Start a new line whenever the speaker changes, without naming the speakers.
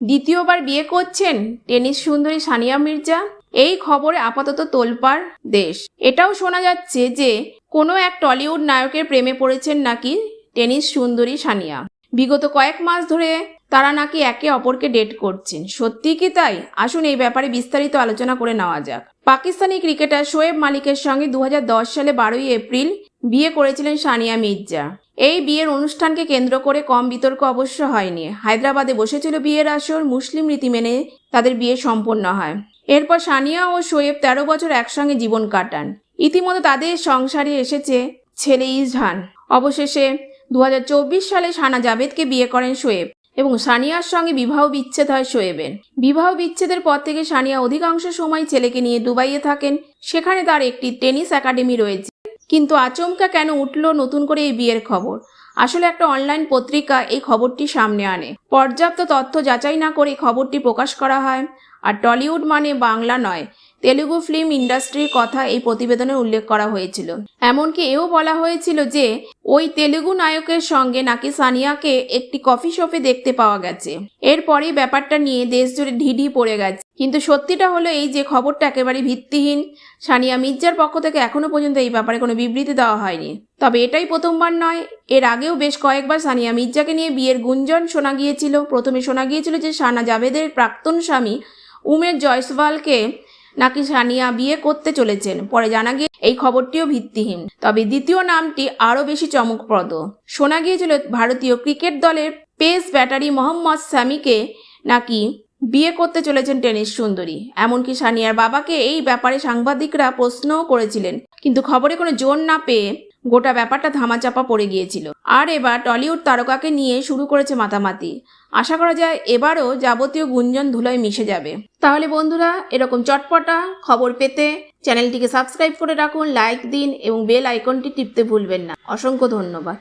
দ্বিতীয়বার বিয়ে করছেন টেনিস সুন্দরী সানিয়া মির্জা। এই খবরে আপাতত তোলপাড় দেশ। এটাও শোনা যাচ্ছে যে কোনো এক টলিউড নায়কের প্রেমে পড়েছেন নাকি টেনিস সুন্দরী সানিয়া। বিগত কয়েক মাস ধরে তারা নাকি একে অপরকে ডেট করছেন। সত্যি কি তাই? আসুন এই ব্যাপারে বিস্তারিত আলোচনা করে নেওয়া যাক। পাকিস্তানি ক্রিকেটার শোয়েব মালিকের সঙ্গে 2010 সালে 12ই এপ্রিল বিয়ে করেছিলেন সানিয়া মির্জা। এই বিয়ের অনুষ্ঠানকে কেন্দ্র করে কম বিতর্ক অবশ্য হয়নি। হায়দ্রাবাদে বসেছিল বিয়ের আসর। মুসলিম রীতি মেনে তাদের বিয়ে সম্পন্ন হয়। এরপর সানিয়া ও শোয়েব 13 বছর একসঙ্গে জীবন কাটান। ইতিমধ্যে তাদের সংসারে এসেছে ছেলে ইজহান। অবশেষে 2024 সালে সানা জাভেদকে বিয়ে করেন শোয়েব এবং সানিয়ার সঙ্গে বিবাহ বিচ্ছেদ হয় শোয়েবের। বিবাহ বিচ্ছেদের পর থেকে সানিয়া অধিকাংশ সময় ছেলেকে নিয়ে দুবাইয়ে থাকেন। সেখানে তার একটি টেনিস একাডেমি রয়েছে। কিন্তু আচমকা কেন উঠল নতুন করে এই বিয়ের খবর? আসলে একটা অনলাইন পত্রিকা এই খবরটি সামনে আনে। পর্যাপ্ত তথ্য যাচাই না করে খবরটি প্রকাশ করা হয়। আর টলিউড মানে বাংলা নয়, তেলুগু ফিল্ম ইন্ডাস্ট্রির কথা এই প্রতিবেদনে উল্লেখ করা হয়েছিল। এমনকি এও বলা হয়েছিল যে ওই তেলুগু নায়কের সঙ্গে নাকি সানিয়াকে একটি কফি শপে দেখতে পাওয়া গেছে। এরপরই ব্যাপারটা নিয়ে দেশ জুড়ে ঢিঢি পড়ে গেছে। কিন্তু সত্যিটা হলো এই যে খবরটা একেবারে ভিত্তিহীন। সানিয়া মির্জার পক্ষ থেকে এখনো পর্যন্ত এই ব্যাপারে কোনো বিবৃতি দেওয়া হয়নি। তবে এটাই প্রথমবার নয়, এর আগেও বেশ কয়েকবার সানিয়া মির্জাকে নিয়ে বিয়ের গুঞ্জন শোনা গিয়েছিল। প্রথমে শোনা গিয়েছিল যে সানা জাভেদের প্রাক্তন স্বামী উমের জয়সওয়ালকে নাকি সানিয়া বিয়ে করতে চলেছেন। পরে জানা গিয়ে এই খবরটিও ভিত্তিহীন। তবে দ্বিতীয় নামটি আরও বেশি চমকপ্রদ। শোনা গিয়েছিল ভারতীয় ক্রিকেট দলের পেস ব্যাটারি মোহাম্মদ সামিকে নাকি বিয়ে করতে চলেছেন টেনিস সুন্দরী। এমনকি সানিয়ার বাবাকে এই ব্যাপারে সাংবাদিকরা প্রশ্নও করেছিলেন, কিন্তু খবরে কোনো জোর না পেয়ে গোটা ব্যাপারটা ধামাচাপা পড়ে গিয়েছিল। আর এবার টলিউড তারকাকে নিয়ে শুরু করেছে মাতামাতি। আশা করা যায় এবারও যাবতীয় গুঞ্জন ধুলোয় মিশে যাবে। তাহলে বন্ধুরা, এরকম চটপটা খবর পেতে চ্যানেলটিকে সাবস্ক্রাইব করে রাখুন, লাইক দিন এবং বেল আইকনটি টিপতে ভুলবেন না। অসংখ্য ধন্যবাদ।